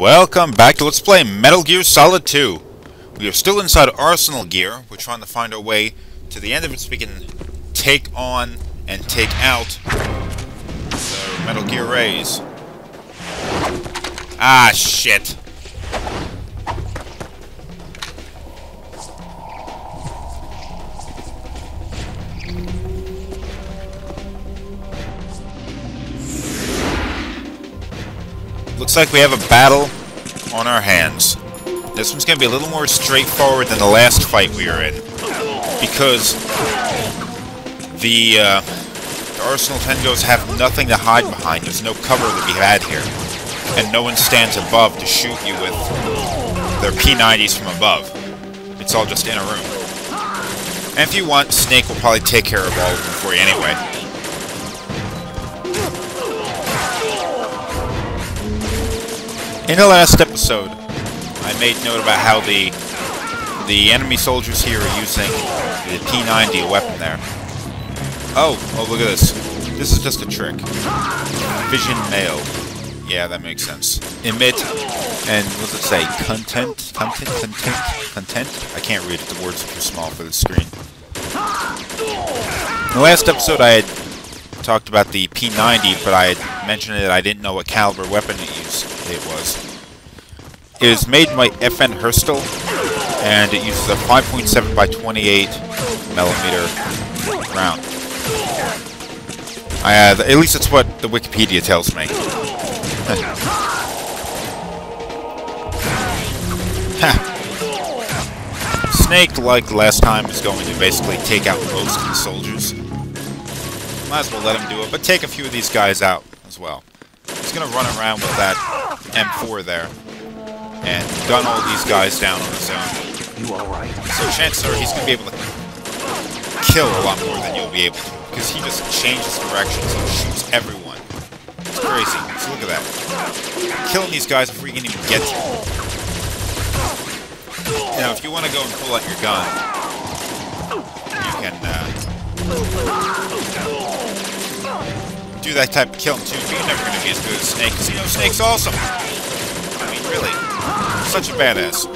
Welcome back to Let's Play Metal Gear Solid 2. We are still inside Arsenal Gear. We're trying to find our way to the end of it so we can take on and take out the Metal Gear Rays. Ah, shit. Looks like we have a battle on our hands. This one's going to be a little more straightforward than the last fight we were in. Because the Arsenal Tengos have nothing to hide behind. There's no cover that we had here. And no one stands above to shoot you with their P90s from above. It's all just in a room. And if you want, Snake will probably take care of all of them for you anyway. In the last episode, I made note about how the enemy soldiers here are using the P90 weapon there. Oh, look at this. This is just a trick. Vision mail. Yeah, that makes sense. Emit, and what does it say? Content? I can't read it, the words are too small for the screen. In the last episode I had talked about the P90, but I had mentioned that I didn't know what caliber weapon it was. It is made by FN Herstal, and it uses a 5.7 by 28 millimeter round. At least that's what the Wikipedia tells me. Snake, like last time, is going to basically take out most of the soldiers. Might as well let him do it, but take a few of these guys out as well. He's going to run around with that M4 there and gun all these guys down on his own. You alright? So chances are he's going to be able to kill a lot more than you'll be able to, because he just changes directions and shoots everyone. It's crazy. So look at that. Killing these guys before you can even get to them. You know, if you want to go and pull out your gun, you can do that type of killing too, but you're never going to be as good as Snake, because you know Snake's awesome. I mean, really. Such a badass.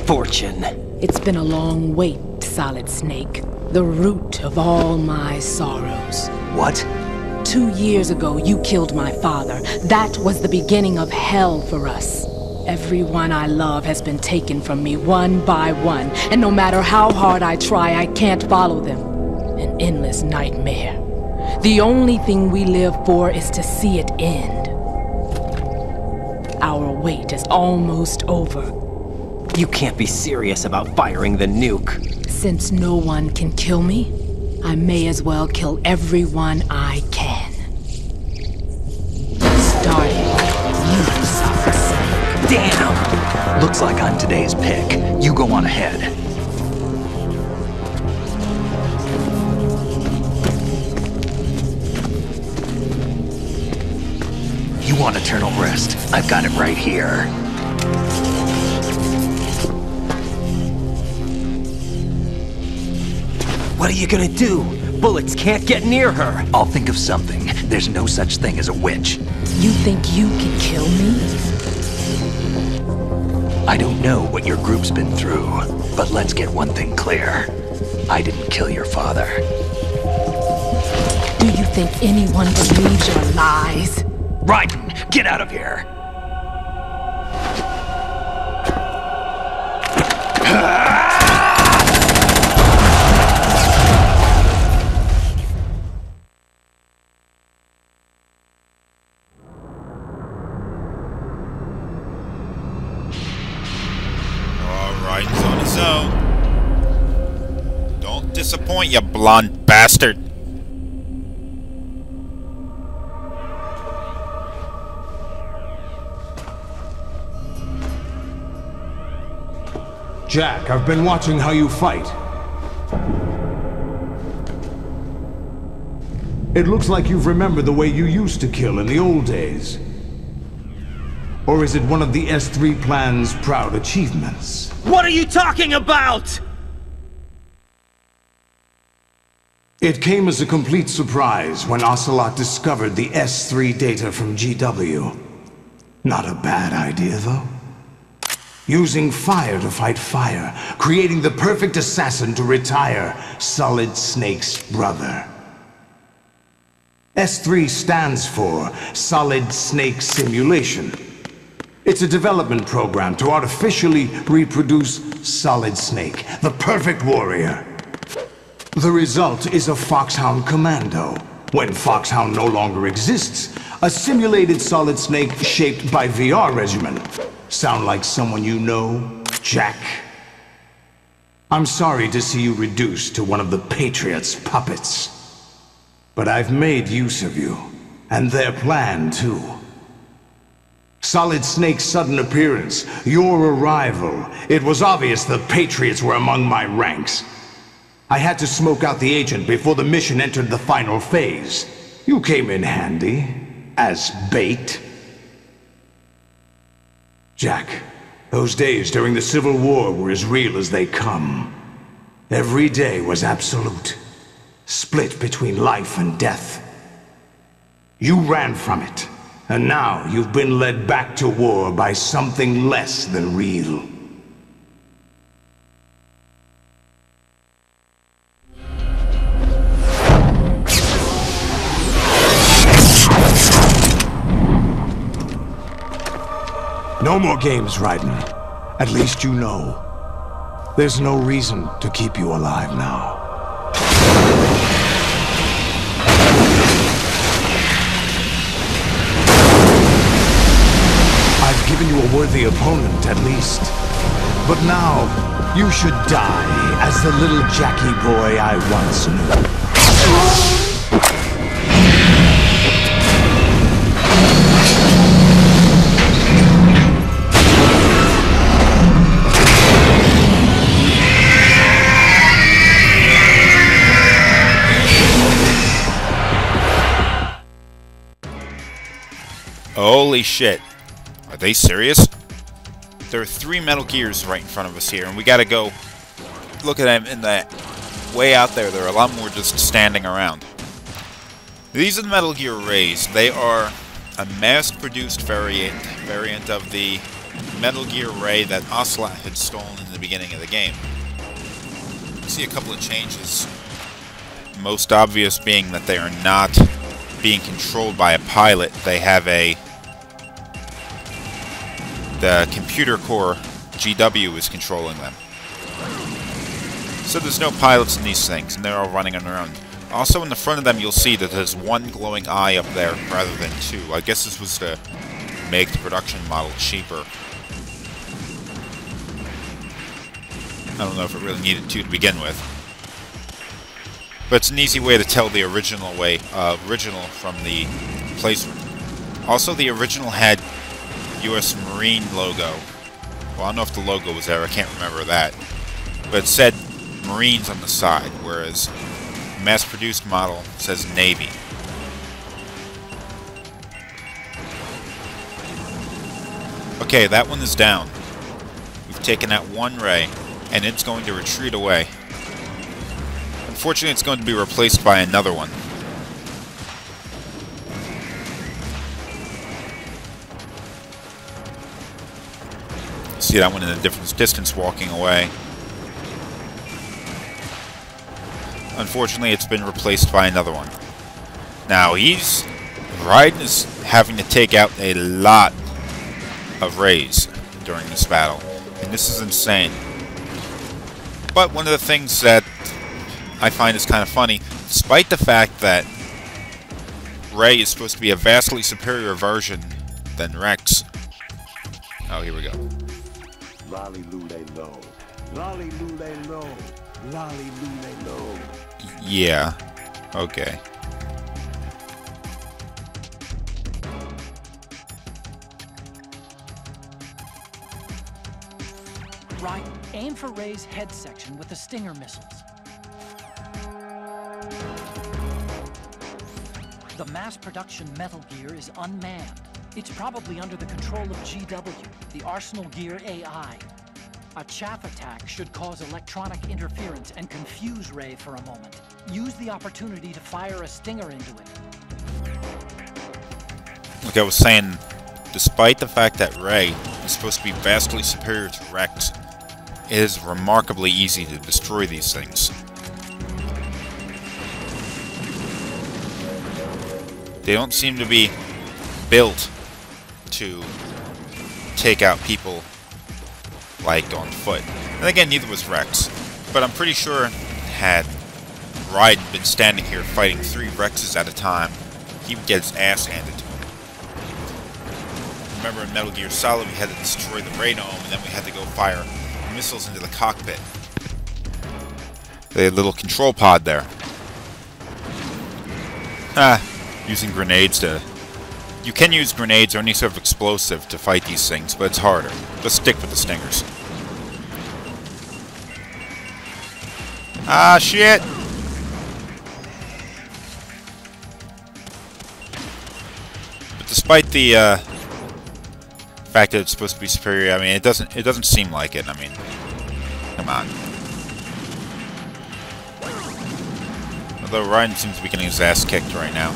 Fortune. It's been a long wait, Solid Snake. The root of all my sorrows. What? 2 years ago, you killed my father. That was the beginning of hell for us. Everyone I love has been taken from me one by one, and no matter how hard I try, I can't follow them. An endless nightmare. The only thing we live for is to see it end. Our wait is almost over. You can't be serious about firing the nuke. Since no one can kill me, I may as well kill everyone I can. Starting with you, Solid Snake. Damn! Looks like I'm today's pick. You go on ahead. You want eternal rest? I've got it right here. What are you gonna do? Bullets can't get near her. I'll think of something. There's no such thing as a witch. You think you can kill me? I don't know what your group's been through, but let's get one thing clear. I didn't kill your father. Do you think anyone believes your lies? Raiden, get out of here! Raiden's on his own. Don't disappoint, you blonde bastard. Jack, I've been watching how you fight. It looks like you've remembered the way you used to kill in the old days. Or is it one of the S3 plan's proud achievements? What are you talking about? It came as a complete surprise when Ocelot discovered the S3 data from GW. Not a bad idea, though. Using fire to fight fire, creating the perfect assassin to retire Solid Snake's brother. S3 stands for Solid Snake Simulation. It's a development program to artificially reproduce Solid Snake, the perfect warrior. The result is a Foxhound Commando. When Foxhound no longer exists, a simulated Solid Snake shaped by VR regimen. Sound like someone you know, Jack? I'm sorry to see you reduced to one of the Patriots' puppets. But I've made use of you, and their plan too. Solid Snake's sudden appearance, your arrival. It was obvious the Patriots were among my ranks. I had to smoke out the agent before the mission entered the final phase. You came in handy, as bait. Jack, those days during the Civil War were as real as they come. Every day was absolute, split between life and death. You ran from it. And now you've been led back to war by something less than real. No more games, Raiden. At least you know. There's no reason to keep you alive now. I've given you a worthy opponent, at least. But now, you should die as the little Jackie boy I once knew. Holy shit. Are they serious? There are 3 Metal Gears right in front of us here, and we gotta go look at them in the way out there. There are a lot more just standing around. These are the Metal Gear Rays. They are a mass-produced variant of the Metal Gear Ray that Ocelot had stolen in the beginning of the game. You see a couple of changes. Most obvious being that they are not being controlled by a pilot. They have the computer core GW is controlling them. So there's no pilots in these things, and they're all running on their own. Also in the front of them you'll see that there's 1 glowing eye up there rather than 2. I guess this was to make the production model cheaper. I don't know if it really needed 2 to begin with. But it's an easy way to tell the original from the replacement. Also, the original had U.S. Marine logo. Well, I don't know if the logo was there, I can't remember that. But it said Marines on the side, whereas the mass-produced model says Navy. Okay, that one is down. We've taken out 1 ray, and it's going to retreat away. Unfortunately, it's going to be replaced by another one. See that one in a different distance walking away. Unfortunately, it's been replaced by another one. Now, Raiden is having to take out a lot of rays during this battle. And this is insane. But one of the things that I find is kind of funny, despite the fact that Ray is supposed to be a vastly superior version than Rex. Oh, here we go. Lolly lule low. Lolly lule low. Lolly lule low. Yeah. Okay. Right, aim for Ray's head section with the Stinger missiles. The mass production Metal Gear is unmanned. It's probably under the control of GW, the Arsenal Gear AI. A chaff attack should cause electronic interference and confuse Ray for a moment. Use the opportunity to fire a stinger into it. Like I was saying, despite the fact that Ray is supposed to be vastly superior to Rex, it is remarkably easy to destroy these things. They don't seem to be built to take out people like on foot. And again, neither was Rex. But I'm pretty sure had Raiden been standing here fighting 3 Rexes at a time, he would get his ass handed to him. Remember in Metal Gear Solid we had to destroy the radome, and then we had to go fire missiles into the cockpit. They had a little control pod there. Using grenades to... You can use grenades or any sort of explosive to fight these things, but it's harder. Just stick with the stingers. Ah, shit! But despite the fact that it's supposed to be superior, I mean, it doesn't seem like it. I mean, come on. Although Raiden seems to be getting his ass kicked right now.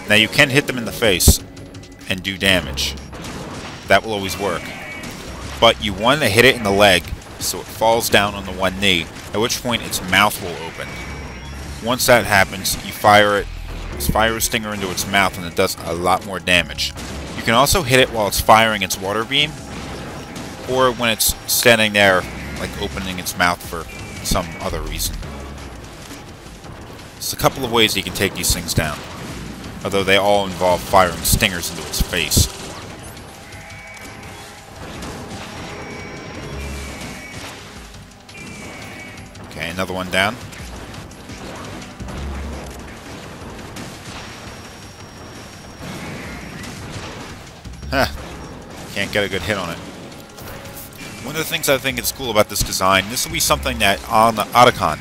Now you can hit them in the face and do damage. That will always work. But you want to hit it in the leg so it falls down on the one knee, at which point its mouth will open. Once that happens, you fire a stinger into its mouth and it does a lot more damage. You can also hit it while it's firing its water beam, or when it's standing there, like opening its mouth for some other reason. There's a couple of ways you can take these things down, although they all involve firing stingers into its face. Okay, another one down. Can't get a good hit on it. One of the things I think is cool about this design, this will be something that on the Otacon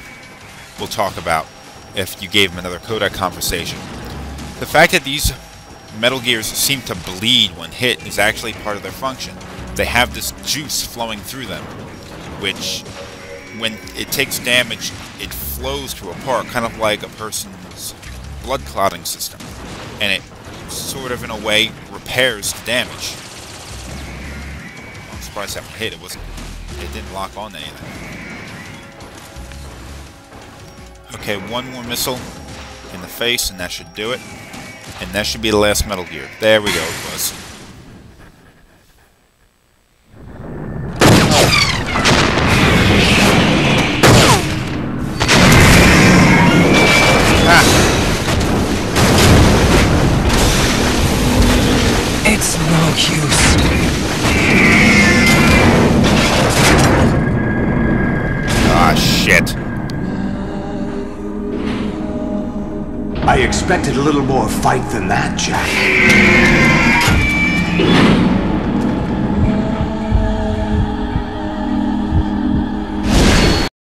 will talk about if you gave him another codec conversation. The fact that these Metal Gears seem to bleed when hit is actually part of their function. They have this juice flowing through them, which, when it takes damage, it flows to a part, kind of like a person's blood clotting system. And it sort of, in a way, repairs the damage. I'm surprised that one hit. It didn't lock on to anything. Okay, one more missile in the face, and that should do it. And that should be the last Metal Gear. There we go, it was. It's no use. Ah, shit. I expected a little more fight than that, Jack.